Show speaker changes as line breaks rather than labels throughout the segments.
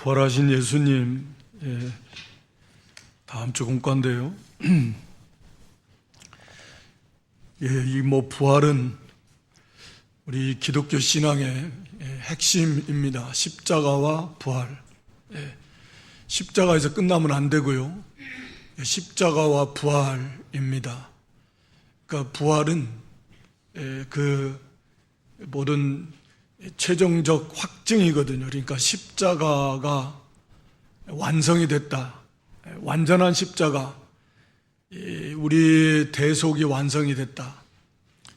부활하신 예수님, 다음 주 공과인데요. 이 부활은 우리 기독교 신앙의 핵심입니다. 십자가와 부활. 십자가에서 끝나면 안 되고요. 십자가와 부활입니다. 그러니까 부활은 그 모든 최종적 확증이거든요. 그러니까 십자가가 완성이 됐다. 완전한 십자가, 우리 대속이 완성이 됐다.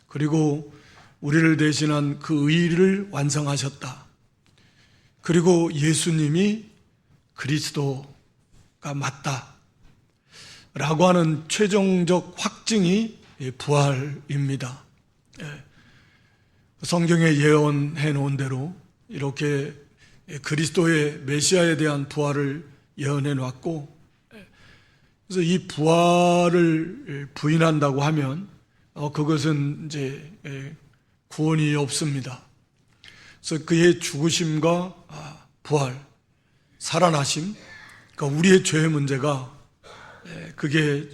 그리고 우리를 대신한 그 의를 완성하셨다. 그리고 예수님이 그리스도가 맞다 라고 하는 최종적 확증이 부활입니다. 성경에 예언해 놓은 대로 이렇게 그리스도의 메시아에 대한 부활을 예언해 놨고, 그래서 이 부활을 부인한다고 하면 그것은 이제 구원이 없습니다. 그래서 그의 죽으심과 부활, 살아나심, 그러니까 우리의 죄의 문제가 그게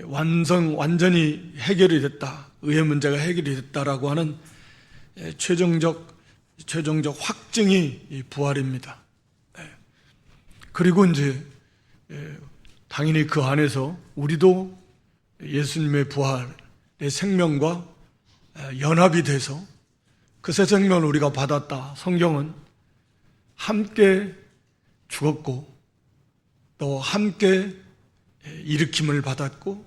완전히 해결이 됐다, 의의 문제가 해결이 됐다라고 하는 최종적 확증이 이 부활입니다. 그리고 이제 당연히 그 안에서 우리도 예수님의 부활의 생명과 연합이 돼서 그 새 생명을 우리가 받았다. 성경은 함께 죽었고 또 함께 일으킴을 받았고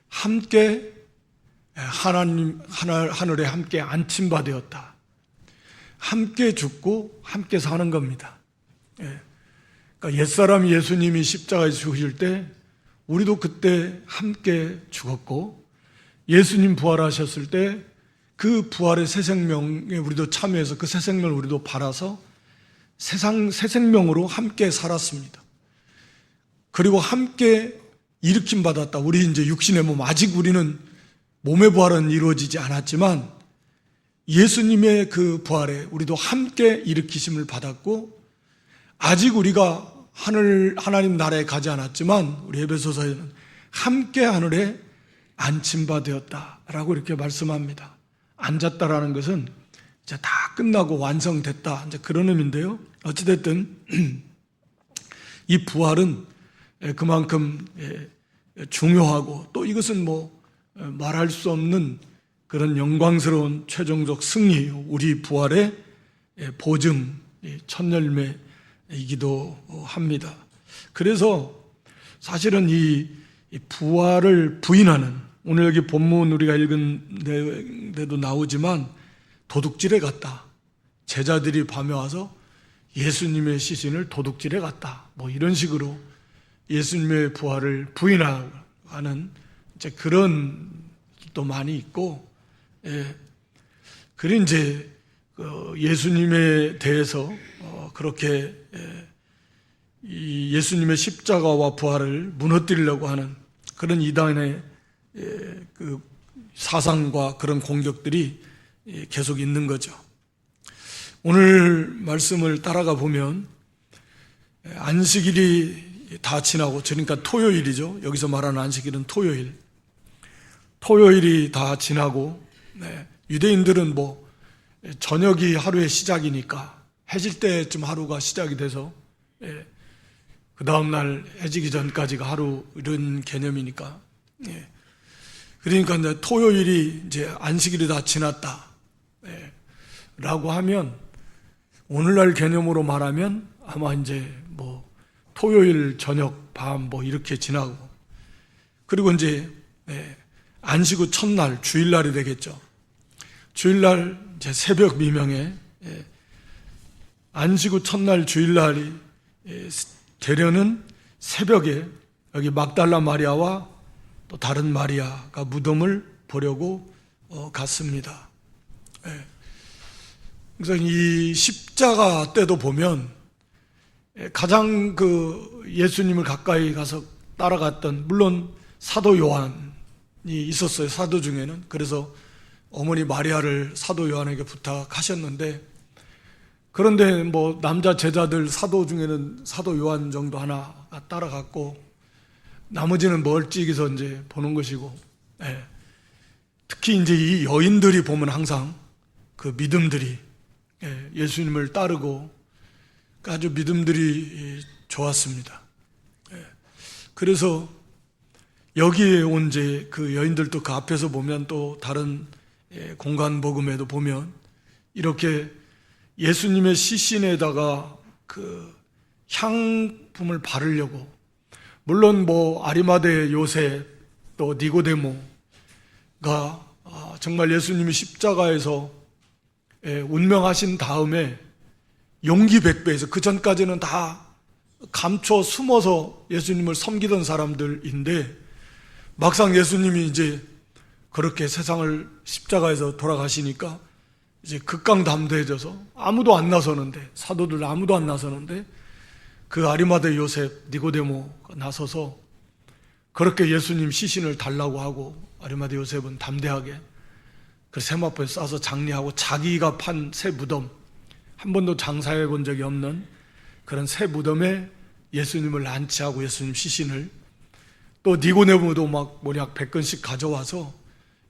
함께 하늘에 함께 안침바 되었다. 함께 죽고 함께 사는 겁니다. 그러니까 옛사람 예수님이 십자가에 죽으실 때 우리도 그때 함께 죽었고, 예수님 부활하셨을 때 그 부활의 새 생명에 우리도 참여해서 그 새 생명을 우리도 받아서 새 생명으로 함께 살았습니다. 그리고 함께 일으킴 받았다. 우리 이제 육신의 몸, 아직 우리는 몸의 부활은 이루어지지 않았지만 예수님의 그 부활에 우리도 함께 일으키심을 받았고, 아직 우리가 하나님 나라에 가지 않았지만 우리 에베소서에는 함께 하늘에 안침바 되었다라고 이렇게 말씀합니다. 앉았다라는 것은 이제 다 끝나고 완성됐다, 이제 그런 의미인데요. 어찌됐든 이 부활은 그만큼 중요하고, 또 이것은 말할 수 없는 그런 영광스러운 최종적 승리예요. 우리 부활의 보증, 첫 열매이기도 합니다. 그래서 사실은 이 부활을 부인하는, 오늘 여기 본문 우리가 읽은 데도 나오지만 도둑질에 갔다. 제자들이 밤에 와서 예수님의 시신을 도둑질에 갔다. 이런 식으로 예수님의 부활을 부인하는 이제 그런 또 많이 있고, 그리고 이제 예수님에 대해서 그렇게 이 예수님의 십자가와 부활을 무너뜨리려고 하는 그런 이단의 그 사상과 그런 공격들이 계속 있는 거죠. 오늘 말씀을 따라가 보면 안식일이 다 지나고, 그러니까 토요일이죠. 여기서 말하는 안식일은 토요일이 다 지나고, 유대인들은 저녁이 하루의 시작이니까 해질 때쯤 하루가 시작이 돼서 그 다음날 해지기 전까지가 하루, 이런 개념이니까. 그러니까 이제 토요일이 이제 안식일이 다 지났다 라고 하면, 오늘날 개념으로 말하면 아마 이제 토요일 저녁 밤 이렇게 지나고, 그리고 이제 안식 후 첫날 주일날이 되겠죠. 주일날 이제 새벽 미명에 안식 후 첫날 주일날이 되려는 새벽에 여기 막달라 마리아와 또 다른 마리아가 무덤을 보려고 갔습니다. 그래서 이 십자가 때도 보면 가장 예수님을 가까이 가서 따라갔던, 물론 사도 요한이 있었어요. 사도 중에는. 그래서 어머니 마리아를 사도 요한에게 부탁하셨는데, 그런데 뭐 남자 제자들 사도 중에는 사도 요한 정도 하나가 따라갔고 나머지는 멀찍이서 이제 보는 것이고, 예. 특히 이제 이 여인들이 보면 항상 그 믿음들이, 예, 예수님을 따르고 아주 믿음들이 좋았습니다. 예. 그래서 여기에 온 이제 그 여인들도 그 앞에서 보면 또 다른 공간 복음에도 보면 이렇게 예수님의 시신에다가 그 향품을 바르려고, 물론 뭐 아리마대 요셉 또 니고데모가 정말 예수님이 십자가에서 운명하신 다음에 용기 백배해서, 그 전까지는 다 감춰 숨어서 예수님을 섬기던 사람들인데 막상 예수님이 이제 그렇게 세상을 십자가에서 돌아가시니까 이제 극강담대해져서 아무도 안 나서는데, 사도들 아무도 안 나서는데 그 아리마대 요셉 니고데모가 나서서 그렇게 예수님 시신을 달라고 하고, 아리마대 요셉은 담대하게 그 세마포에 싸서 장례하고 자기가 판 새 무덤, 한 번도 장사해 본 적이 없는 그런 새 무덤에 예수님을 안치하고 예수님 시신을, 또 니고데모도 막 모략 100건씩 가져와서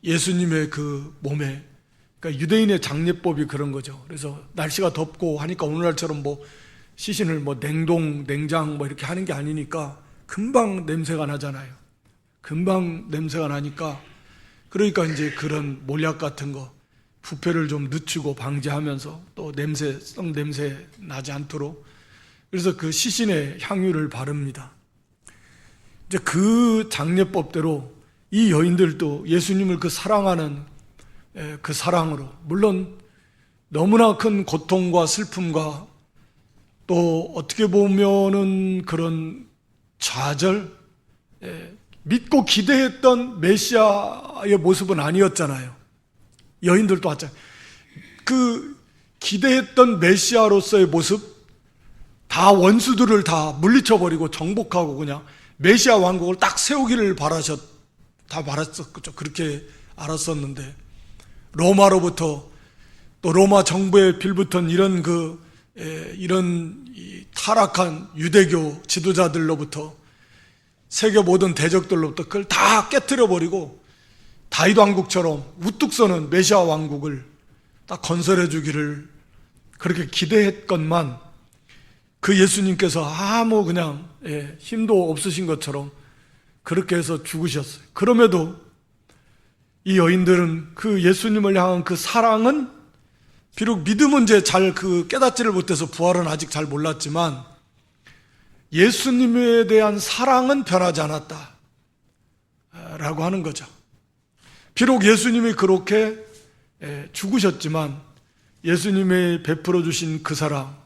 예수님의 그 몸에, 그러니까 유대인의 장례법이 그런 거죠. 그래서 날씨가 덥고 하니까 오늘날처럼 뭐 시신을 뭐 냉동, 냉장 뭐 이렇게 하는 게 아니니까 금방 냄새가 나잖아요. 금방 냄새가 나니까, 그러니까 이제 그런 몰약 같은 거 부패를 좀 늦추고 방지하면서 또 썩 냄새 나지 않도록, 그래서 그 시신에 향유를 바릅니다. 이제 그 장례법대로 이 여인들도 예수님을 그 사랑하는 그 사랑으로, 물론 너무나 큰 고통과 슬픔과 또 어떻게 보면은 그런 좌절, 믿고 기대했던 메시아의 모습은 아니었잖아요. 여인들도 왔잖아요. 그 기대했던 메시아로서의 모습, 다 원수들을 다 물리쳐버리고 정복하고 그냥 메시아 왕국을 딱 세우기를 바랐었죠. 그렇게 알았었는데 로마로부터, 또 로마 정부에 빌붙은 이런 타락한 유대교 지도자들로부터, 세계 모든 대적들로부터 그걸 다 깨트려버리고 다윗 왕국처럼 우뚝 서는 메시아 왕국을 딱 건설해 주기를 그렇게 기대했건만, 그 예수님께서 아무 그냥 힘도 없으신 것처럼 그렇게 해서 죽으셨어요. 그럼에도 이 여인들은 그 예수님을 향한 그 사랑은, 비록 믿음은 이제 잘 깨닫지를 못해서 부활은 아직 잘 몰랐지만 예수님에 대한 사랑은 변하지 않았다 라고 하는 거죠. 비록 예수님이 그렇게 죽으셨지만 예수님이 베풀어 주신 그 사랑,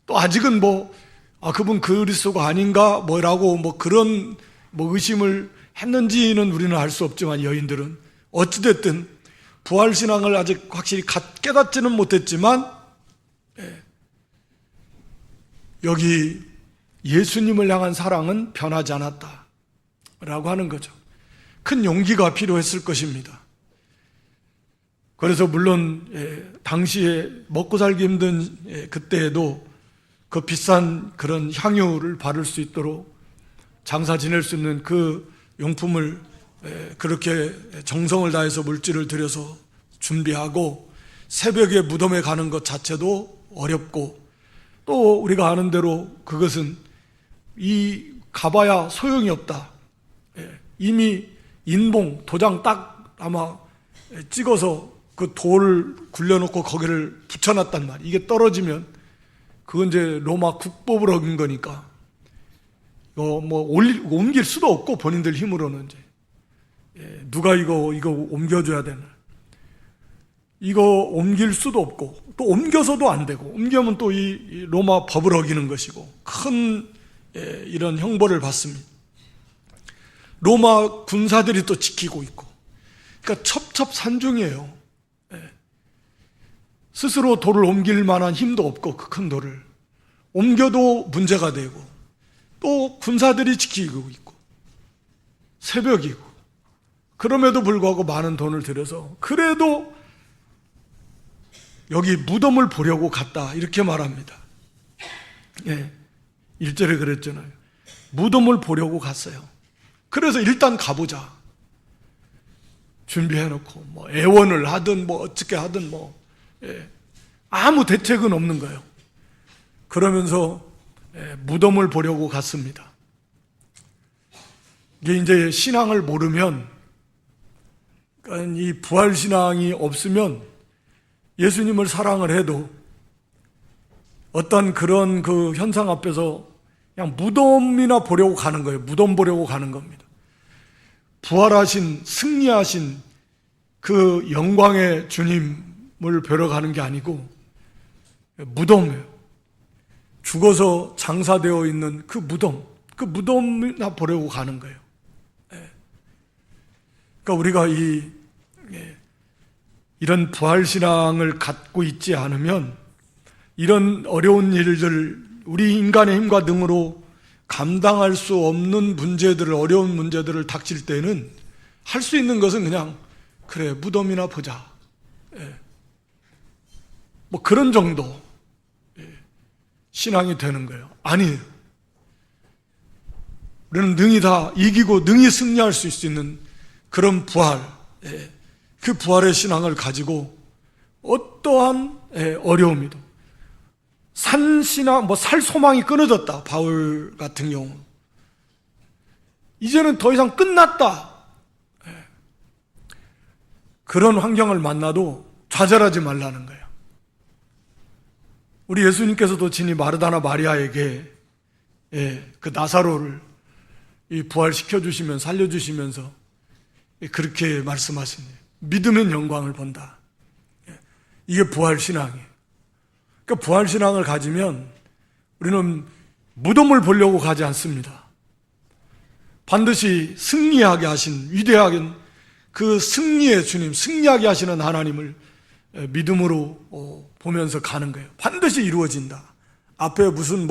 또 아직은 그분 그리스도가 아닌가 뭐라고 그런 의심을 했는지는 우리는 알 수 없지만, 여인들은 어찌됐든 부활신앙을 아직 확실히 깨닫지는 못했지만 여기 예수님을 향한 사랑은 변하지 않았다 라고 하는 거죠. 큰 용기가 필요했을 것입니다. 그래서 물론 당시에 먹고 살기 힘든 그때에도 그 비싼 그런 향유를 바를 수 있도록 장사 지낼 수 있는 그 용품을 그렇게 정성을 다해서 물질을 들여서 준비하고, 새벽에 무덤에 가는 것 자체도 어렵고, 또 우리가 아는 대로 그것은 가봐야 소용이 없다. 이미 인봉, 도장 딱 아마 찍어서 그 돌을 굴려놓고 거기를 붙여놨단 말이에요. 이게 떨어지면 그건 이제 로마 국법을 어긴 거니까 옮길 수도 없고, 본인들 힘으로는 이제 누가 이거 옮겨줘야 되나, 이거 옮길 수도 없고, 또 옮겨서도 안 되고, 옮기면 또 이 로마 법을 어기는 것이고 큰 이런 형벌을 받습니다. 로마 군사들이 또 지키고 있고, 그러니까 첩첩산중이에요. 스스로 돌을 옮길 만한 힘도 없고, 그 큰 돌을 옮겨도 문제가 되고, 또 군사들이 지키고 있고 새벽이고, 그럼에도 불구하고 많은 돈을 들여서 그래도 여기 무덤을 보려고 갔다 이렇게 말합니다. 1절에 그랬잖아요. 무덤을 보려고 갔어요. 그래서 일단 가보자. 준비해놓고 뭐 애원을 하든 뭐 어떻게 하든 아무 대책은 없는 거예요. 그러면서 무덤을 보려고 갔습니다. 이게 이제 신앙을 모르면, 그러니까 이 부활 신앙이 없으면 예수님을 사랑을 해도 어떤 그런 그 현상 앞에서 그냥 무덤이나 보려고 가는 거예요. 무덤 보려고 가는 겁니다. 부활하신, 승리하신 그 영광의 주님을 뵈러 가는 게 아니고 무덤이에요. 죽어서 장사되어 있는 그 무덤이나 보려고 가는 거예요. 그러니까 우리가 이런 부활신앙을 갖고 있지 않으면 이런 어려운 일들, 우리 인간의 힘과 능으로 감당할 수 없는 문제들을, 어려운 문제들을 닥칠 때는 할 수 있는 것은 그냥 그래 무덤이나 보자, 뭐 그런 정도 신앙이 되는 거예요. 아니에요. 우리는 능히 다 이기고 능히 승리할 수 있는 그런 부활, 그 부활의 신앙을 가지고 어떠한 어려움이도 산신앙, 살 소망이 끊어졌다. 바울 같은 경우 이제는 더 이상 끝났다. 그런 환경을 만나도 좌절하지 말라는 거예요. 우리 예수님께서도 친히 마르다나 마리아에게 그 나사로를 부활시켜 주시면 살려주시면서 그렇게 말씀하시네요. 믿으면 영광을 본다. 이게 부활신앙이에요. 그러니까 부활신앙을 가지면 우리는 무덤을 보려고 가지 않습니다. 반드시 승리하게 하신 위대하게 그 승리의 주님, 승리하게 하시는 하나님을 믿음으로 보면서 가는 거예요. 반드시 이루어진다. 앞에 무슨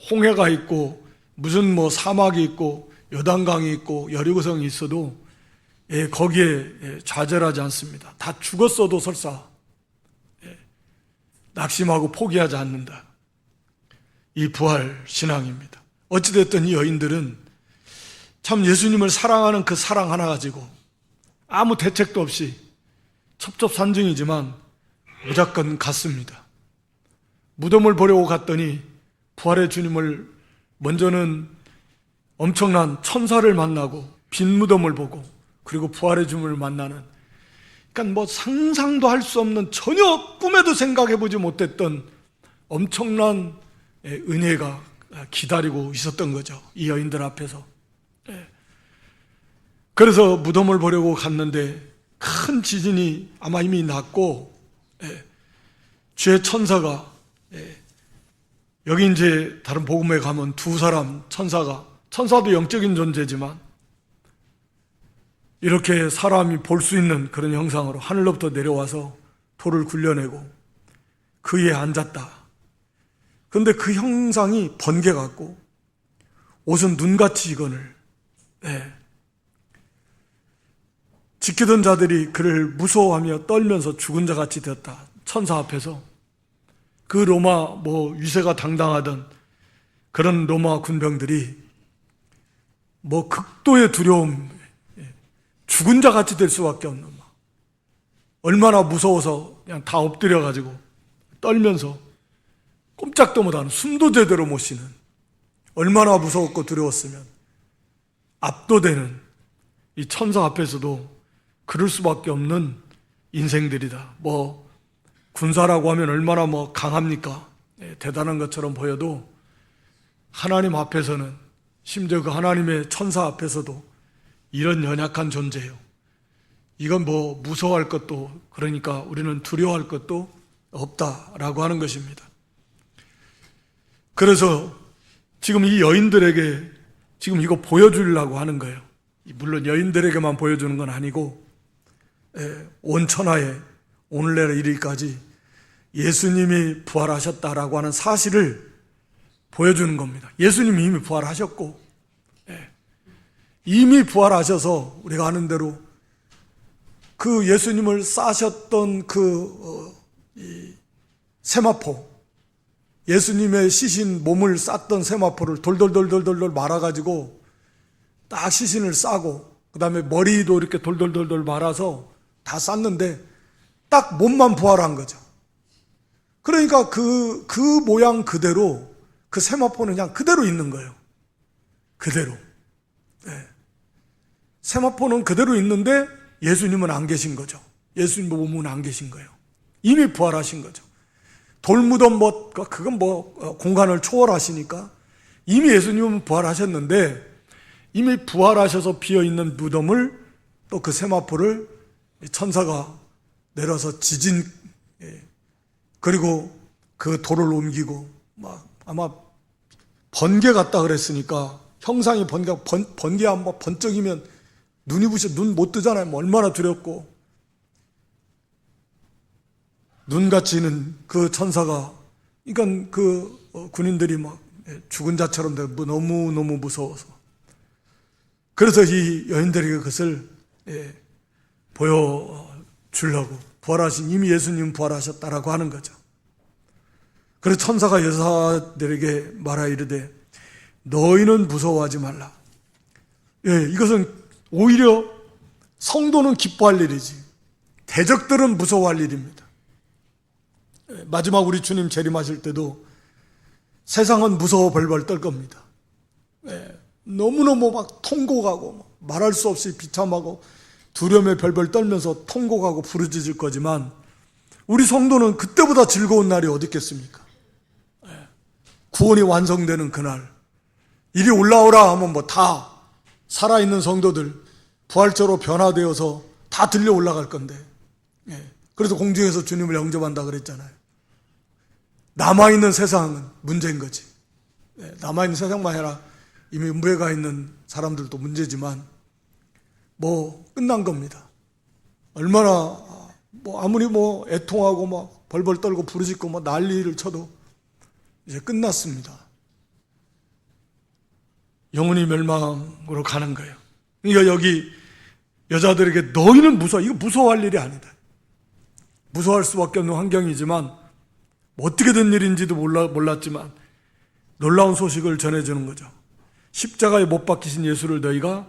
홍해가 있고 무슨 사막이 있고 요단강이 있고 여리고성이 있어도 거기에 좌절하지 않습니다. 다 죽었어도 설사 낙심하고 포기하지 않는다. 이 부활 신앙입니다. 어찌됐든 이 여인들은 참 예수님을 사랑하는 그 사랑 하나 가지고 아무 대책도 없이 첩첩산중이지만 무조건 갔습니다. 무덤을 보려고 갔더니 부활의 주님을 먼저는 엄청난 천사를 만나고 빈 무덤을 보고 그리고 부활의 주님을 만나는, 그러니까 상상도 할 수 없는, 전혀 꿈에도 생각해보지 못했던 엄청난 은혜가 기다리고 있었던 거죠. 이 여인들 앞에서. 그래서 무덤을 보려고 갔는데 큰 지진이 아마 이미 났고 주의 천사가, 여기 이제 다른 복음에 가면 두 사람 천사도 영적인 존재지만 이렇게 사람이 볼 수 있는 그런 형상으로 하늘로부터 내려와서 돌을 굴려내고 그 위에 앉았다. 그런데 그 형상이 번개 같고 옷은 눈같이 익은을, 지키던 자들이 그를 무서워하며 떨면서 죽은 자같이 되었다. 천사 앞에서 그 로마 위세가 당당하던 그런 로마 군병들이 극도의 두려움, 죽은 자같이 될 수밖에 없는, 얼마나 무서워서 그냥 다 엎드려가지고 떨면서 꼼짝도 못하는, 숨도 제대로 못 쉬는, 얼마나 무서웠고 두려웠으면 압도되는 이 천사 앞에서도 그럴 수밖에 없는 인생들이다. 군사라고 하면 얼마나 강합니까? 대단한 것처럼 보여도 하나님 앞에서는, 심지어 그 하나님의 천사 앞에서도 이런 연약한 존재예요. 이건 무서워할 것도, 그러니까 우리는 두려워할 것도 없다라고 하는 것입니다. 그래서 지금 이 여인들에게 지금 이거 보여주려고 하는 거예요. 물론 여인들에게만 보여주는 건 아니고 온 천하에 오늘날에 이르기까지 예수님이 부활하셨다라고 하는 사실을 보여주는 겁니다. 예수님이 이미 부활하셨고, 이미 부활하셔서 우리가 아는 대로 그 예수님을 싸셨던 그 이 세마포, 예수님의 시신 몸을 쌌던 세마포를 돌돌돌돌돌 말아가지고 딱 시신을 싸고 그 다음에 머리도 이렇게 돌돌돌돌 말아서 다 쌌는데 딱 몸만 부활한 거죠. 그러니까 그 모양 그대로 그 세마포는 그냥 그대로 있는 거예요. 그대로. 네. 세마포는 그대로 있는데 예수님은 안 계신 거죠. 예수님 몸은 안 계신 거예요. 이미 부활하신 거죠. 돌무덤 그건 공간을 초월하시니까 이미 예수님은 부활하셨는데 이미 부활하셔서 비어있는 무덤을 또 그 세마포를 천사가 내려서 지진, 그리고 그 돌을 옮기고 막 아마 번개 같다 그랬으니까 형상이 번개 한번 번쩍이면 눈이 부셔 눈 못 뜨잖아요. 얼마나 두렵고 눈같이 있는 그 천사가 그러니까 그 군인들이 막 죽은 자처럼 너무너무 무서워서 그래서 이 여인들에게 그것을 보여주려고 부활하신 이미 예수님 부활하셨다라고 하는 거죠. 그래서 천사가 여자들에게 말하 이르되 너희는 무서워하지 말라. 이것은 오히려 성도는 기뻐할 일이지 대적들은 무서워할 일입니다. 마지막 우리 주님 재림하실 때도 세상은 무서워 벌벌 떨 겁니다. 너무너무 막 통곡하고 말할 수 없이 비참하고 두려움에 벌벌 떨면서 통곡하고 부르짖을 거지만 우리 성도는 그때보다 즐거운 날이 어디 있겠습니까? 구원이 완성되는 그날 이리 올라오라 하면 다 살아있는 성도들 부활체로 변화되어서 다 들려 올라갈 건데 그래서 공중에서 주님을 영접한다 그랬잖아요. 남아있는 세상은 문제인 거지. 남아있는 세상만 해라 이미 음부에 가 있는 사람들도 문제지만 끝난 겁니다. 얼마나 아무리 애통하고 벌벌 떨고 부르짖고 난리를 쳐도 이제 끝났습니다. 영혼이 멸망으로 가는 거예요. 그러니까 여기 여자들에게 너희는 이거 무서워할 일이 아니다. 무서워할 수밖에 없는 환경이지만 어떻게 된 일인지도 몰랐지만 놀라운 소식을 전해주는 거죠. 십자가에 못 박히신 예수를 너희가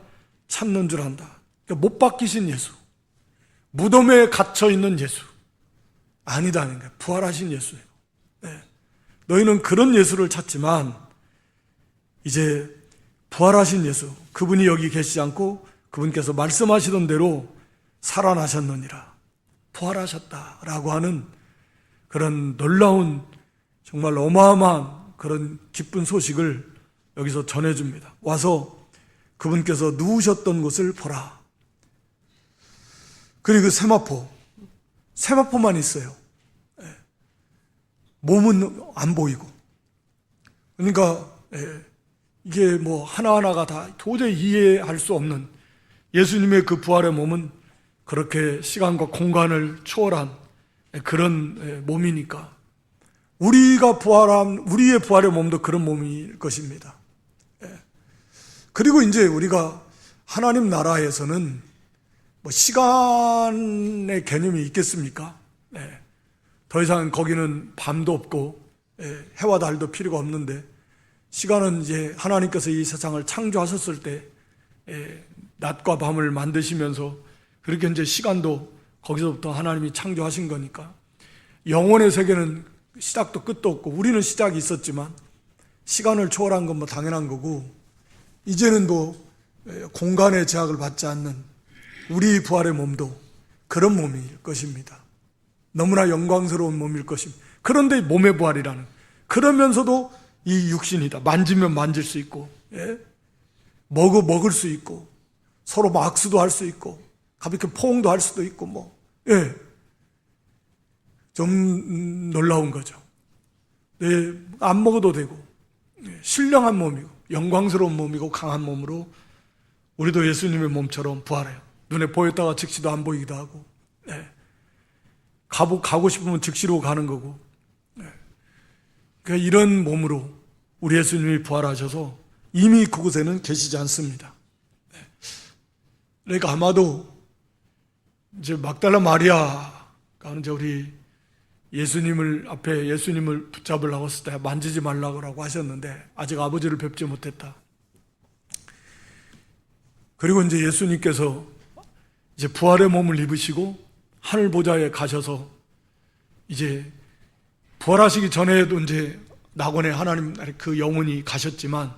찾는 줄 안다. 그러니까 못 박히신 예수, 무덤에 갇혀있는 예수 아니다는 거예요. 부활하신 예수예요. 너희는 그런 예수를 찾지만 이제 부활하신 예수, 그분이 여기 계시지 않고 그분께서 말씀하시던 대로 살아나셨느니라, 부활하셨다라고 하는 그런 놀라운 정말 어마어마한 그런 기쁜 소식을 여기서 전해줍니다. 와서 그분께서 누우셨던 곳을 보라. 그리고 세마포만 있어요. 몸은 안 보이고. 그러니까 이게 하나하나가 다 도저히 이해할 수 없는 예수님의 그 부활의 몸은 그렇게 시간과 공간을 초월한 그런 몸이니까 우리가 부활한 우리의 부활의 몸도 그런 몸일 것입니다. 그리고 이제 우리가 하나님 나라에서는 시간의 개념이 있겠습니까? 더 이상 거기는 밤도 없고 해와 달도 필요가 없는데 시간은 이제 하나님께서 이 세상을 창조하셨을 때 낮과 밤을 만드시면서 그렇게 이제 시간도 거기서부터 하나님이 창조하신 거니까 영혼의 세계는 시작도 끝도 없고 우리는 시작이 있었지만 시간을 초월한 건 당연한 거고 이제는 공간의 제약을 받지 않는 우리 부활의 몸도 그런 몸일 것입니다. 너무나 영광스러운 몸일 것입니다. 그런데 몸의 부활이라는 그러면서도 이 육신이다. 만지면 만질 수 있고 먹을 수 있고 서로 악수도 할 수 있고 가볍게 포옹도 할 수도 있고 좀 놀라운 거죠. 안 먹어도 되고 신령한 몸이고 영광스러운 몸이고 강한 몸으로 우리도 예수님의 몸처럼 부활해요. 눈에 보였다가 즉시도 안 보이기도 하고 가고 싶으면 즉시로 가는 거고 그러니까 이런 몸으로 우리 예수님이 부활하셔서 이미 그곳에는 계시지 않습니다. 그러니까 아마도 이제 막달라 마리아가 이제 우리 예수님을 앞에 예수님을 붙잡으려고 했을 때 만지지 말라고 하셨는데 아직 아버지를 뵙지 못했다. 그리고 이제 예수님께서 이제 부활의 몸을 입으시고 하늘 보좌에 가셔서 이제 부활하시기 전에도 이제 낙원에 하나님 그 영혼이 가셨지만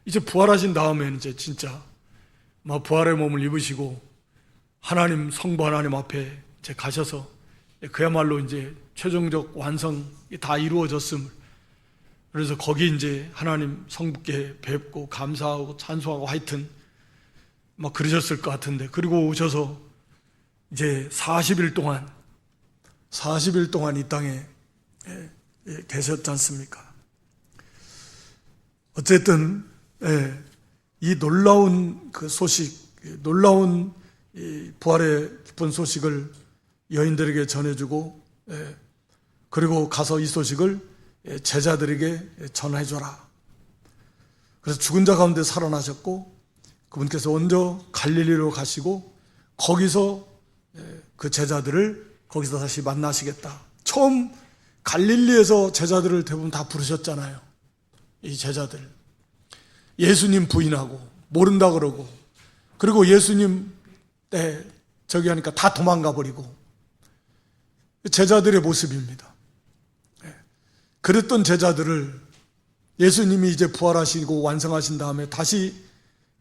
이제 부활하신 다음에 이제 진짜 부활의 몸을 입으시고 하나님 성부 하나님 앞에 이제 가셔서 그야말로 이제 최종적 완성이 다 이루어졌음을, 그래서 거기 이제 하나님 성부께 뵙고 감사하고 찬송하고 하여튼 그러셨을 것 같은데, 그리고 오셔서 이제 40일 동안 이 땅에 계셨지 않습니까? 어쨌든 이 놀라운 그 소식, 놀라운 이 부활의 기쁜 소식을 여인들에게 전해주고, 그리고 가서 이 소식을 제자들에게 전해줘라. 그래서 죽은 자 가운데 살아나셨고, 그분께서 먼저 갈릴리로 가시고 거기서 그 제자들을 거기서 다시 만나시겠다. 처음 갈릴리에서 제자들을 대부분 다 부르셨잖아요. 이 제자들 예수님 부인하고 모른다 그러고, 그리고 예수님 저기 하니까 다 도망가 버리고, 제자들의 모습입니다. 그랬던 제자들을 예수님이 이제 부활하시고 완성하신 다음에 다시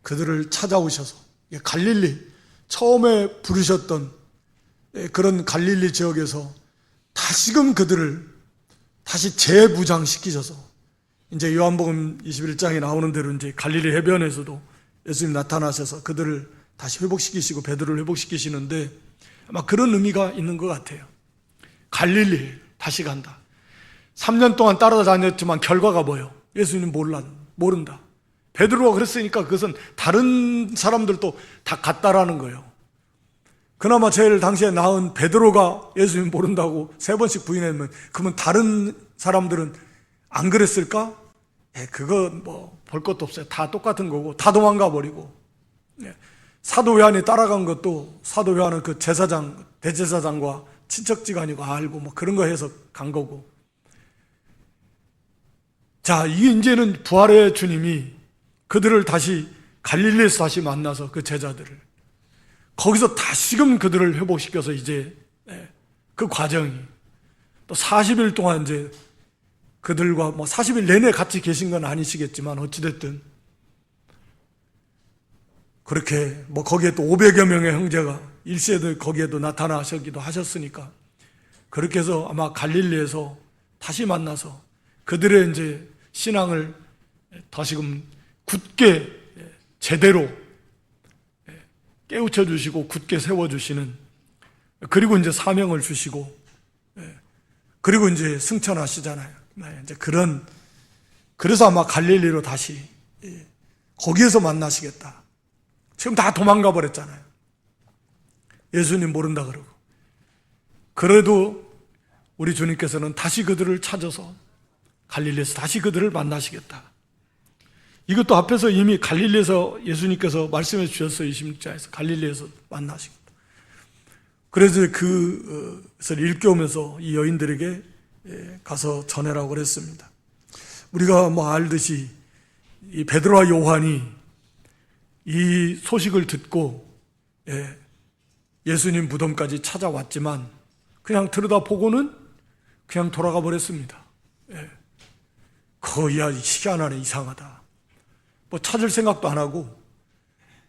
그들을 찾아오셔서 갈릴리 처음에 부르셨던 그런 갈릴리 지역에서 다시금 그들을 다시 재무장시키셔서, 이제 요한복음 21장에 나오는 대로 이제 갈릴리 해변에서도 예수님 나타나셔서 그들을 다시 회복시키시고 베드로를 회복시키시는데 아마 그런 의미가 있는 것 같아요. 갈릴리 다시 간다. 3년 동안 따라다녔지만 결과가 뭐예요? 예수님 모른다. 베드로가 그랬으니까 그것은 다른 사람들도 다 같다라는 거예요. 그나마 제일 당시에 나은 베드로가 예수님 모른다고 3번씩 부인했으면, 그러면 다른 사람들은 안 그랬을까? 그거 볼 것도 없어요. 다 똑같은 거고 다 도망가 버리고. 사도 요한이 따라간 것도, 사도 요한은 그 제사장, 대제사장과 친척지간이고 알고 그런 거 해서 간 거고. 자, 이게 이제는 부활의 주님이 그들을 다시 갈릴리에서 다시 만나서 그 제자들을 거기서 다시금 그들을 회복시켜서 이제 그 과정이 또 40일 동안 이제 그들과 40일 내내 같이 계신 건 아니시겠지만 어찌됐든 그렇게 거기에 또 500여 명의 형제가 일세도 거기에도 나타나시기도 하셨으니까, 그렇게 해서 아마 갈릴리에서 다시 만나서 그들의 이제 신앙을 다시금 굳게 제대로 깨우쳐 주시고 굳게 세워 주시는, 그리고 이제 사명을 주시고, 그리고 이제 승천하시잖아요. 이제 그래서 아마 갈릴리로 다시 거기에서 만나시겠다. 지금 다 도망가 버렸잖아요. 예수님 모른다 그러고. 그래도 우리 주님께서는 다시 그들을 찾아서 갈릴리에서 다시 그들을 만나시겠다. 이것도 앞에서 이미 갈릴리에서 예수님께서 말씀해 주셨어요. 26장에서 갈릴리에서 만나시겠다. 그래서 그것을 일깨우면서 이 여인들에게 가서 전해라고 그랬습니다. 우리가 알듯이 이 베드로와 요한이 이 소식을 듣고 예수님 무덤까지 찾아왔지만 그냥 들여다보고는 그냥 돌아가 버렸습니다. 거의 희한하네, 이상하다. 찾을 생각도 안 하고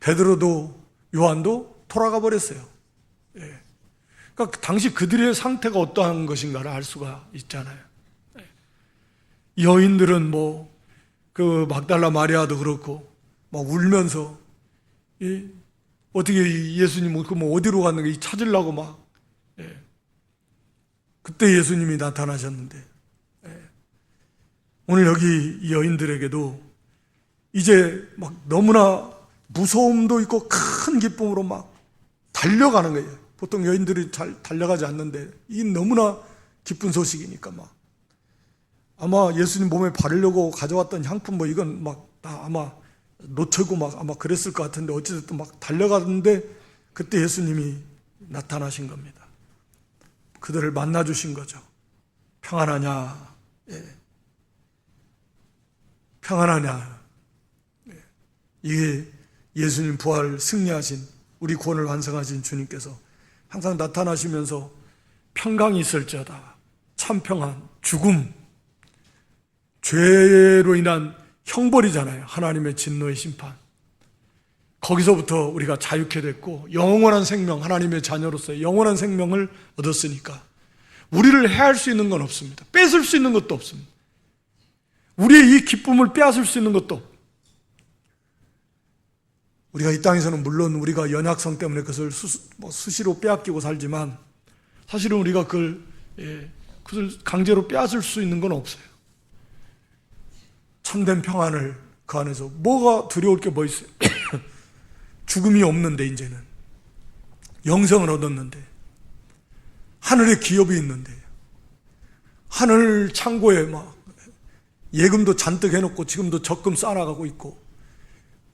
베드로도 요한도 돌아가 버렸어요. 그러니까 당시 그들의 상태가 어떠한 것인가를 알 수가 있잖아요. 여인들은 그 막달라 마리아도 그렇고 울면서 어떻게 예수님 어디로 갔는가 찾으려고 그때 예수님이 나타나셨는데, 오늘 여기 이 여인들에게도 이제 너무나 무서움도 있고 큰 기쁨으로 달려가는 거예요. 보통 여인들이 잘 달려가지 않는데 이 너무나 기쁜 소식이니까 아마 예수님 몸에 바르려고 가져왔던 향품 이건 다 아마 놓치고 아마 그랬을 것 같은데, 어찌됐든 달려가는데 그때 예수님이 나타나신 겁니다. 그들을 만나주신 거죠. 평안하냐? 평안하냐? 이게 예수님 부활 승리하신 우리 구원을 완성하신 주님께서 항상 나타나시면서 평강이 있을지어다, 참 평안, 죽음, 죄로 인한 형벌이잖아요. 하나님의 진노의 심판. 거기서부터 우리가 자유케 됐고 영원한 생명, 하나님의 자녀로서의 영원한 생명을 얻었으니까 우리를 해할 수 있는 건 없습니다. 뺏을 수 있는 것도 없습니다. 우리의 이 기쁨을 빼앗을 수 있는 것도 없습니다. 우리가 이 땅에서는 물론 우리가 연약성 때문에 그것을 수시로 빼앗기고 살지만 사실은 우리가 그것을 강제로 빼앗을 수 있는 건 없어요. 참된 평안을 그 안에서, 뭐가 두려울 게 뭐 있어요? 죽음이 없는데, 이제는 영생을 얻었는데, 하늘에 기업이 있는데, 하늘 창고에 막 예금도 잔뜩 해놓고 지금도 적금 쌓아나가고 있고,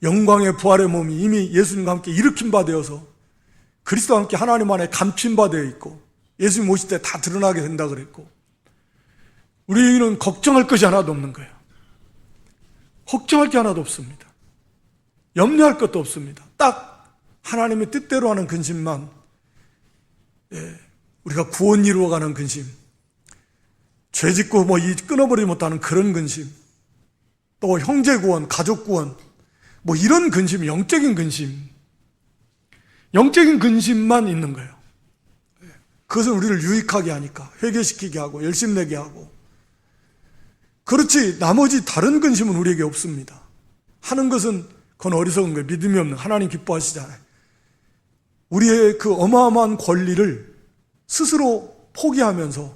영광의 부활의 몸이 이미 예수님과 함께 일으킨 바 되어서 그리스도와 함께 하나님 안에 감춘 바 되어 있고, 예수님 오실 때 다 드러나게 된다 그랬고, 우리는 걱정할 것이 하나도 없는 거예요. 걱정할 게 하나도 없습니다. 염려할 것도 없습니다. 딱 하나님의 뜻대로 하는 근심만, 우리가 구원 이루어가는 근심, 죄 짓고 끊어버리지 못하는 그런 근심, 또 형제 구원, 가족 구원, 이런 근심, 영적인 근심만 있는 거예요. 그것은 우리를 유익하게 하니까, 회개시키게 하고 열심 내게 하고. 그렇지 나머지 다른 근심은 우리에게 없습니다. 하는 것은 그건 어리석은 거예요. 믿음이 없는, 하나님 기뻐하시잖아요. 우리의 그 어마어마한 권리를 스스로 포기하면서,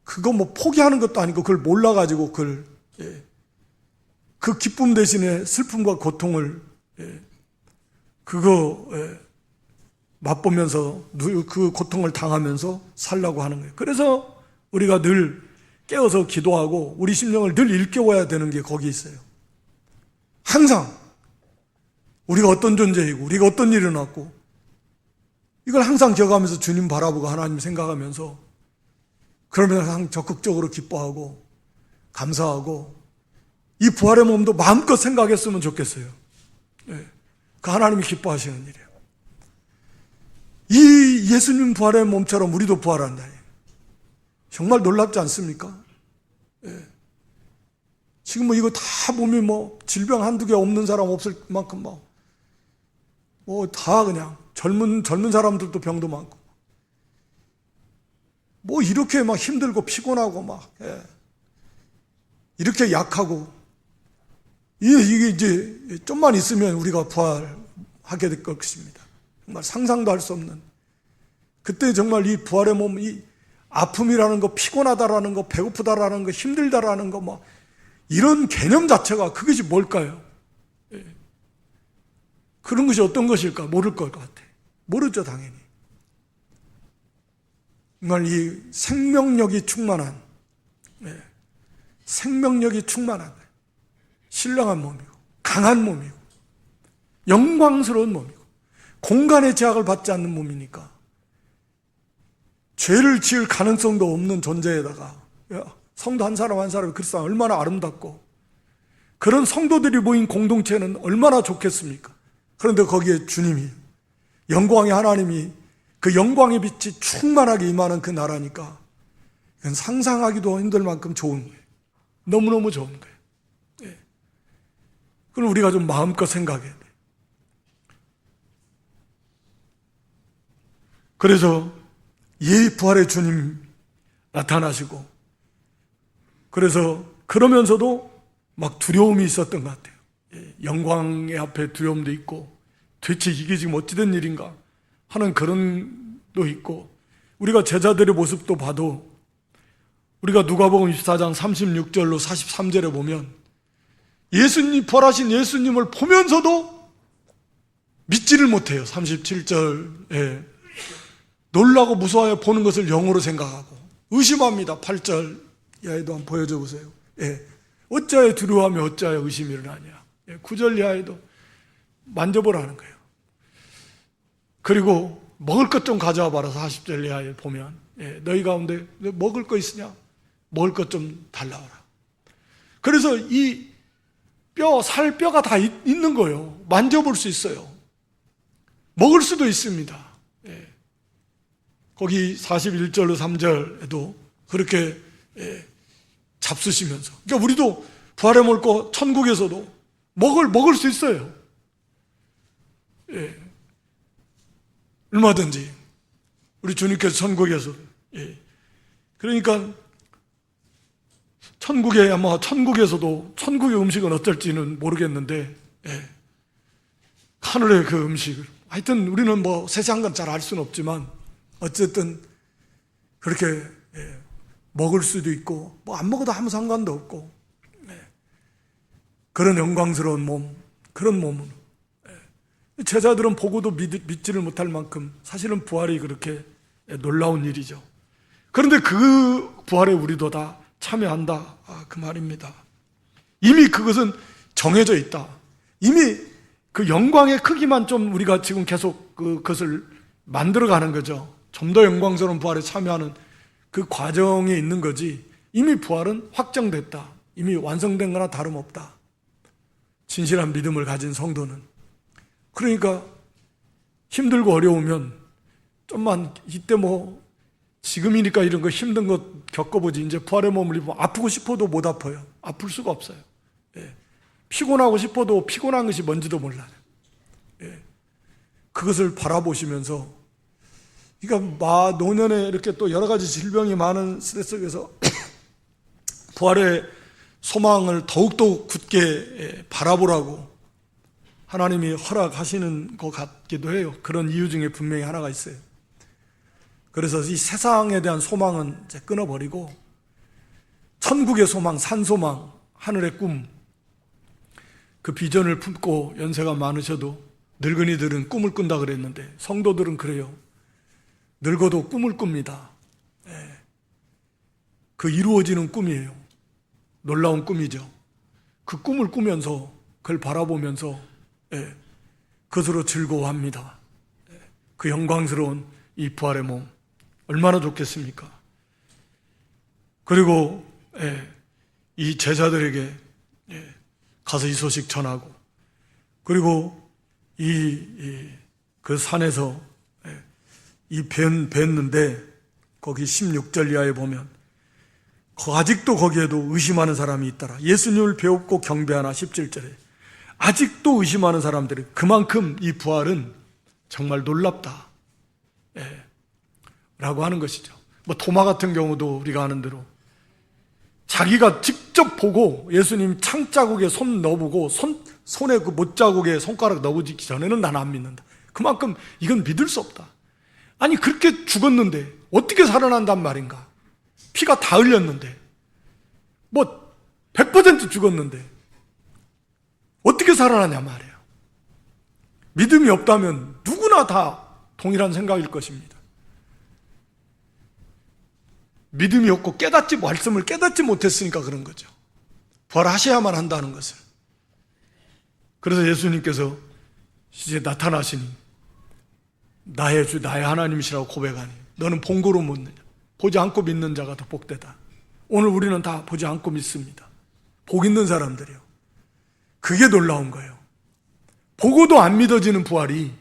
그거 포기하는 것도 아니고 그걸 몰라가지고 그 기쁨 대신에 슬픔과 고통을 맛보면서 그 고통을 당하면서 살라고 하는 거예요. 그래서 우리가 늘 깨어서 기도하고 우리 심령을 늘 일깨워야 되는 게 거기 있어요. 항상 우리가 어떤 존재이고 우리가 어떤 일이 일어났고, 이걸 항상 기억하면서 주님 바라보고 하나님 생각하면서, 그러면 항상 적극적으로 기뻐하고 감사하고, 이 부활의 몸도 마음껏 생각했으면 좋겠어요. 그 하나님이 기뻐하시는 일이에요. 이 예수님 부활의 몸처럼 우리도 부활한다. 정말 놀랍지 않습니까? 지금 이거 다 보면 질병 한두 개 없는 사람 없을 만큼 다 그냥 젊은 사람들도 병도 많고, 이렇게 힘들고 피곤하고 이렇게 약하고, 이게 이제 좀만 있으면 우리가 부활하게 될 것입니다. 정말 상상도 할 수 없는, 그때 정말 이 부활의 몸, 이 아픔이라는 거, 피곤하다라는 거, 배고프다라는 거, 힘들다라는 거, 이런 개념 자체가 그것이 뭘까요? 그런 것이 어떤 것일까? 모를 것 같아. 모르죠, 당연히. 정말 이 생명력이 충만한 신령한 몸이고 강한 몸이고 영광스러운 몸이고 공간의 제약을 받지 않는 몸이니까 죄를 지을 가능성도 없는 존재에다가 성도 한 사람 한 사람이 그리스도 얼마나 아름답고, 그런 성도들이 모인 공동체는 얼마나 좋겠습니까? 그런데 거기에 주님이, 영광의 하나님이, 그 영광의 빛이 충만하게 임하는 그 나라니까 그건 상상하기도 힘들 만큼 좋은 거예요. 너무너무 좋은 거예요. 그럼 우리가 좀 마음껏 생각해야 돼요. 그래서 이 부활의 주님 나타나시고, 그래서 그러면서도 두려움이 있었던 것 같아요. 영광의 앞에 두려움도 있고, 도대체 이게 지금 어찌된 일인가 하는 그런 도 있고, 우리가 제자들의 모습도 봐도, 우리가 누가복음 24장 36절로 43절에 보면 예수님, 부활하신 예수님을 보면서도 믿지를 못해요. 37절에 놀라고 무서워하여 보는 것을 영으로 생각하고 의심합니다. 8절 이하에도 한번 보여줘 보세요. 어찌하여 두려워하며 어찌하여 의심이 일어나냐. 9절 이하에도 만져보라는 거예요. 그리고 먹을 것 좀 가져와 봐라. 40절 이하에 보면 너희 가운데 먹을 거 있으냐? 먹을 것 좀 달라와라. 그래서 이 살뼈가 다 있는 거예요. 만져볼 수 있어요. 먹을 수도 있습니다. 거기 41절 3절에도 그렇게 잡수시면서, 그러니까 우리도 부활에 먹을 거 천국에서도 먹을 수 있어요. 얼마든지 우리 주님께서 천국에서 그러니까 천국에서도 천국의 음식은 어떨지는 모르겠는데 하늘의 그 음식을 하여튼 우리는 뭐 세세한 건 잘 알 수는 없지만 어쨌든 그렇게 먹을 수도 있고 뭐 안 먹어도 아무 상관도 없고 그런 영광스러운 몸, 그런 몸으로 제자들은 보고도 믿지를 못할 만큼 사실은 부활이 그렇게 놀라운 일이죠. 그런데 그 부활에 우리도 다 참여한다, 그 말입니다. 이미 그것은 정해져 있다. 이미 그 영광의 크기만 좀 우리가 지금 계속 그것을 만들어가는 거죠. 좀 더 영광스러운 부활에 참여하는 그 과정에 있는 거지, 이미 부활은 확정됐다. 이미 완성된 거나 다름없다. 진실한 믿음을 가진 성도는. 그러니까 힘들고 어려우면 좀만 이때 지금이니까 이런 거 힘든 거 겪어보지, 이제 부활의 몸을 입으면 아프고 싶어도 못 아파요. 아플 수가 없어요. 피곤하고 싶어도 피곤한 것이 뭔지도 몰라요. 그것을 바라보시면서, 그러니까 노년에 이렇게 또 여러 가지 질병이 많은 시대 속에서 부활의 소망을 더욱더 굳게 바라보라고 하나님이 허락하시는 것 같기도 해요. 그런 이유 중에 분명히 하나가 있어요. 그래서 이 세상에 대한 소망은 이제 끊어버리고 천국의 소망, 산소망, 하늘의 꿈, 그 비전을 품고 연세가 많으셔도 늙은이들은 꿈을 꾼다 그랬는데 성도들은 그래요. 늙어도 꿈을 꿉니다. 그 이루어지는 꿈이에요. 놀라운 꿈이죠. 그 꿈을 꾸면서 그걸 바라보면서 그것으로 즐거워합니다. 그 영광스러운 이 부활의 몸 얼마나 좋겠습니까? 그리고 이 제자들에게 가서 이 소식 전하고, 그리고 그 산에서 뵀는데 거기 16절 이하에 보면 아직도 거기에도 의심하는 사람이 있더라. 예수님을 배웁고 경배하나 17절에 아직도 의심하는 사람들이, 그만큼 이 부활은 정말 놀랍다 라고 하는 것이죠. 도마 같은 경우도 우리가 아는 대로 자기가 직접 보고 예수님 창자국에 손 넣어보고 손에 그 못자국에 손가락 넣어보기 전에는 나는 안 믿는다. 그만큼 이건 믿을 수 없다. 아니 그렇게 죽었는데 어떻게 살아난단 말인가? 피가 다 흘렸는데 100% 죽었는데 어떻게 살아나냐 말이에요. 믿음이 없다면 누구나 다 동일한 생각일 것입니다. 믿음이 없고 말씀을 깨닫지 못했으니까 그런 거죠. 부활하셔야만 한다는 것을. 그래서 예수님께서 이제 나타나시니 나의 주 나의 하나님이시라고 고백하니 너는 본고로 묻느냐? 보지 않고 믿는 자가 더 복되다. 오늘 우리는 다 보지 않고 믿습니다. 복 있는 사람들이요. 그게 놀라운 거예요. 보고도 안 믿어지는 부활이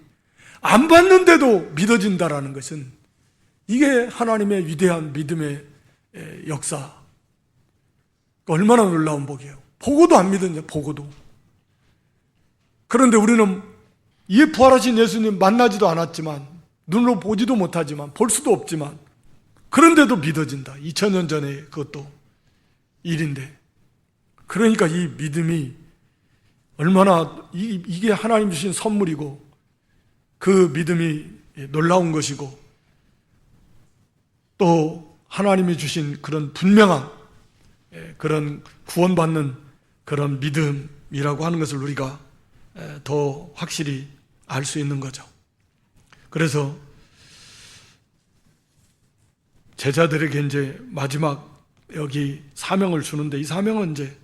안 봤는데도 믿어진다라는 것은 이게 하나님의 위대한 믿음의 역사. 얼마나 놀라운 복이에요. 보고도 안 믿었냐, 보고도. 그런데 우리는 이 부활하신 예수님 만나지도 않았지만, 눈으로 보지도 못하지만, 볼 수도 없지만, 그런데도 믿어진다. 2000년 전에 그것도 일인데. 그러니까 이 믿음이 얼마나 이게 하나님 주신 선물이고 그 믿음이 놀라운 것이고 또 하나님이 주신 그런 분명한 그런 구원받는 그런 믿음이라고 하는 것을 우리가 더 확실히 알 수 있는 거죠. 그래서 제자들에게 이제 마지막 여기 사명을 주는데, 이 사명은 이제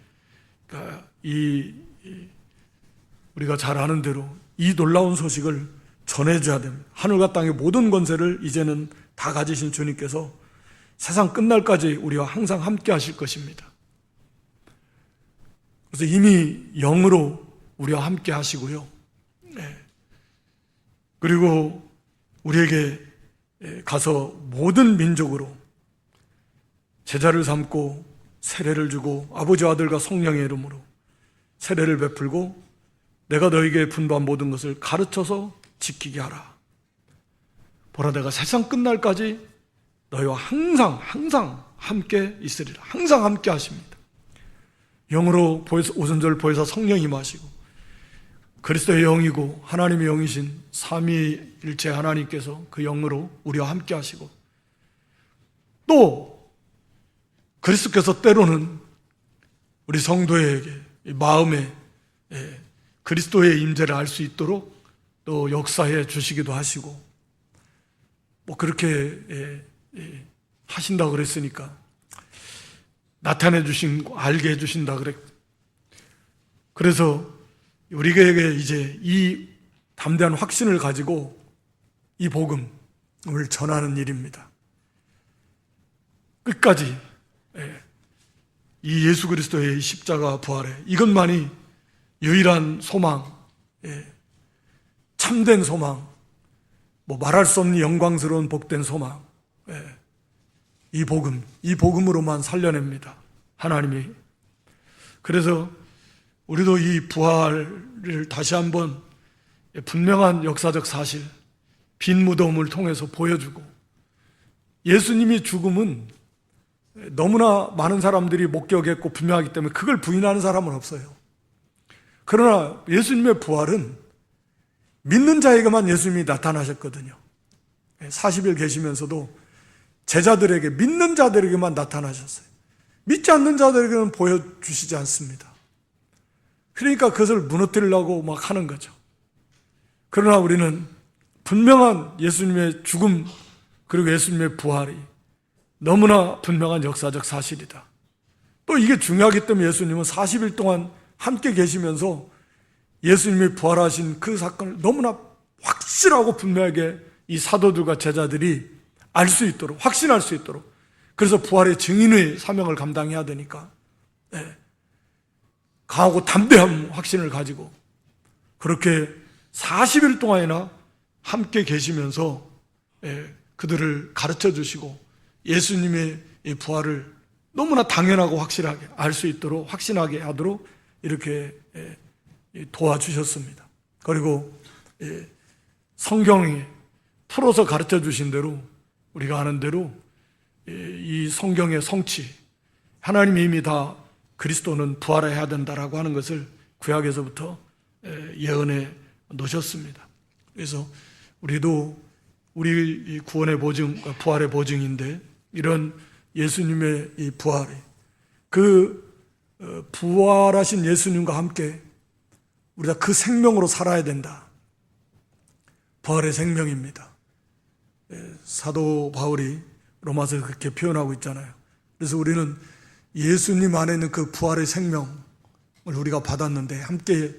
우리가 잘 아는 대로 이 놀라운 소식을 전해줘야 됩니다. 하늘과 땅의 모든 권세를 이제는 다 가지신 주님께서 세상 끝날까지 우리와 항상 함께 하실 것입니다. 그래서 이미 영으로 우리와 함께 하시고요. 그리고 우리에게 가서 모든 민족으로 제자를 삼고 세례를 주고 아버지와 아들과 성령의 이름으로 세례를 베풀고 내가 너에게 분부한 모든 것을 가르쳐서 지키게 하라. 보라, 내가 세상 끝날까지 너희와 항상 함께 있으리라. 항상 함께 하십니다. 영으로 오순절 보혜사 성령이 임하시고 그리스도의 영이고 하나님의 영이신 삼위일체 하나님께서 그 영으로 우리와 함께 하시고 또 그리스도께서 때로는 우리 성도에게 마음에 그리스도의 임재를 알 수 있도록 또 역사해 주시기도 하시고 뭐 그렇게 하신다고 그랬으니까 나타내 주신 알게 해 주신다 그랬. 그래서 우리에게 이제 이 담대한 확신을 가지고 이 복음을 전하는 일입니다. 끝까지 이 예수 그리스도의 십자가 부활에 이것만이 유일한 소망, 참된 소망, 뭐 말할 수 없는 영광스러운 복된 소망, 이 복음으로만 살려냅니다. 하나님이. 그래서 우리도 이 부활을 다시 한번 분명한 역사적 사실, 빈 무덤을 통해서 보여주고 예수님이 죽음은 너무나 많은 사람들이 목격했고 분명하기 때문에 그걸 부인하는 사람은 없어요. 그러나 예수님의 부활은 믿는 자에게만 예수님이 나타나셨거든요. 40일 계시면서도 제자들에게, 믿는 자들에게만 나타나셨어요. 믿지 않는 자들에게는 보여주시지 않습니다. 그러니까 그것을 무너뜨리려고 막 하는 거죠. 그러나 우리는 분명한 예수님의 죽음 그리고 예수님의 부활이 너무나 분명한 역사적 사실이다. 또 이게 중요하기 때문에 예수님은 40일 동안 함께 계시면서 예수님이 부활하신 그 사건을 너무나 확실하고 분명하게 이 사도들과 제자들이 알 수 있도록, 확신할 수 있도록, 그래서 부활의 증인의 사명을 감당해야 되니까 강하고 담대한 확신을 가지고 그렇게 40일 동안이나 함께 계시면서 그들을 가르쳐 주시고 예수님의 이 부활을 너무나 당연하고 확실하게 알 수 있도록, 확신하게 하도록 이렇게 도와주셨습니다. 그리고 성경에 풀어서 가르쳐 주신 대로, 우리가 아는 대로 이 성경의 성취, 하나님이 이미 다 그리스도는 부활해야 된다라고 하는 것을 구약에서부터 예언해 놓으셨습니다. 그래서 우리도 우리 구원의 보증, 부활의 보증인데 이런 예수님의 이 부활이 그 부활하신 예수님과 함께 우리가 그 생명으로 살아야 된다. 부활의 생명입니다. 사도 바울이 로마서에 그렇게 표현하고 있잖아요. 그래서 우리는 예수님 안에 있는 그 부활의 생명을 우리가 받았는데 함께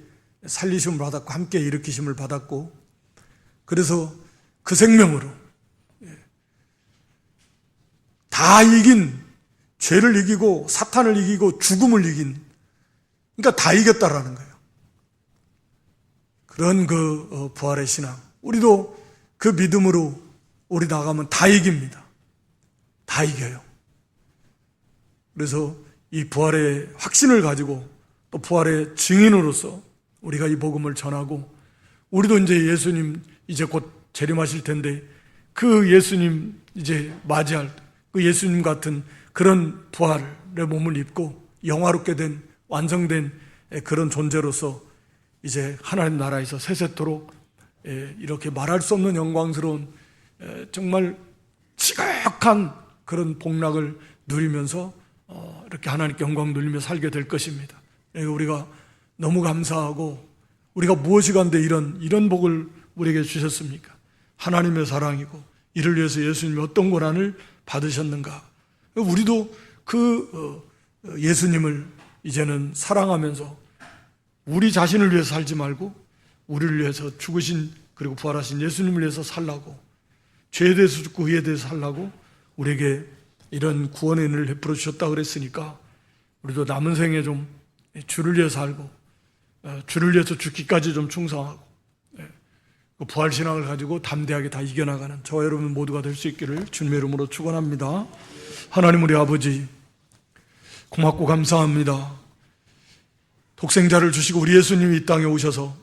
살리심을 받았고 함께 일으키심을 받았고 그래서 그 생명으로 다 이긴, 죄를 이기고 사탄을 이기고 죽음을 이긴, 그러니까 다 이겼다라는 거예요. 그런 그 부활의 신앙, 우리도 그 믿음으로 우리 나가면 다 이깁니다. 다 이겨요. 그래서 이 부활의 확신을 가지고 또 부활의 증인으로서 우리가 이 복음을 전하고 우리도 이제 예수님 이제 곧 재림하실 텐데 그 예수님 이제 맞이할 그 예수님 같은 그런 부활의 몸을 입고 영화롭게 된 완성된 그런 존재로서 이제 하나님 나라에서 세세토록 이렇게 말할 수 없는 영광스러운 정말 지극한 그런 복락을 누리면서 이렇게 하나님께 영광 누리며 살게 될 것입니다. 우리가 너무 감사하고 우리가 무엇이 간데 이런 복을 우리에게 주셨습니까? 하나님의 사랑이고 이를 위해서 예수님이 어떤 고난을 받으셨는가? 우리도 그 예수님을 이제는 사랑하면서 우리 자신을 위해서 살지 말고 우리를 위해서 죽으신 그리고 부활하신 예수님을 위해서 살라고, 죄에 대해서 죽고 의에 대해서 살라고 우리에게 이런 구원의 은혜를 베풀어 주셨다 그랬으니까 우리도 남은 생에 좀 주를 위해 살고 주를 위해서 죽기까지 좀 충성하고 그 부활신앙을 가지고 담대하게 다 이겨나가는 저와 여러분 모두가 될 수 있기를 주님의 이름으로 축원합니다. 하나님 우리 아버지 고맙고 감사합니다. 독생자를 주시고 우리 예수님이 이 땅에 오셔서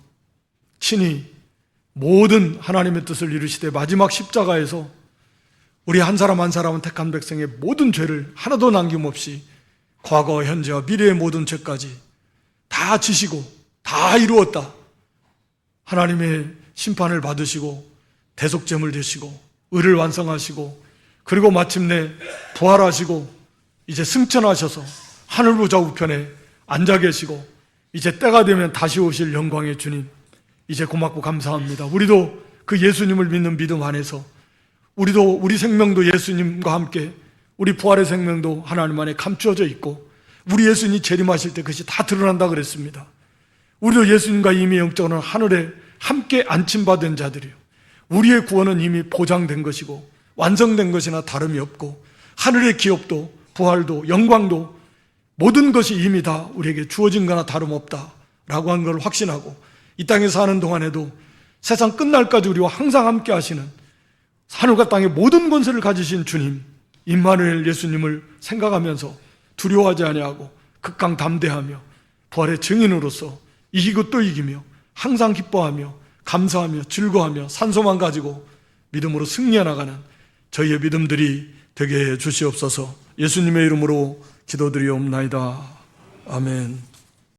친히 모든 하나님의 뜻을 이루시되 마지막 십자가에서 우리 한 사람 한 사람은 택한 백성의 모든 죄를 하나도 남김없이 과거, 현재와 미래의 모든 죄까지 다 지시고 다 이루었다. 하나님의 심판을 받으시고 대속죄물 되시고 의를 완성하시고 그리고 마침내 부활하시고 이제 승천하셔서 하늘보좌 우편에 앉아 계시고 이제 때가 되면 다시 오실 영광의 주님, 이제 고맙고 감사합니다. 우리도 그 예수님을 믿는 믿음 안에서 우리도 우리 생명도 예수님과 함께 우리 부활의 생명도 하나님 안에 감추어져 있고 우리 예수님이 재림하실 때 그것이 다 드러난다 그랬습니다. 우리도 예수님과 이미 영적으로 하늘에 함께 안침받은 자들이요, 우리의 구원은 이미 보장된 것이고 완성된 것이나 다름이 없고 하늘의 기업도 부활도 영광도 모든 것이 이미 다 우리에게 주어진 거나 다름없다라고 한 걸 확신하고 이 땅에 사는 동안에도 세상 끝날까지 우리와 항상 함께 하시는 하늘과 땅의 모든 권세를 가지신 주님 임마누엘 예수님을 생각하면서 두려워하지 아니하고 극강 담대하며 부활의 증인으로서 이기고 또 이기며 항상 기뻐하며 감사하며 즐거워하며 산소만 가지고 믿음으로 승리해 나가는 저희의 믿음들이 되게 해 주시옵소서. 예수님의 이름으로 기도드리옵나이다. 아멘.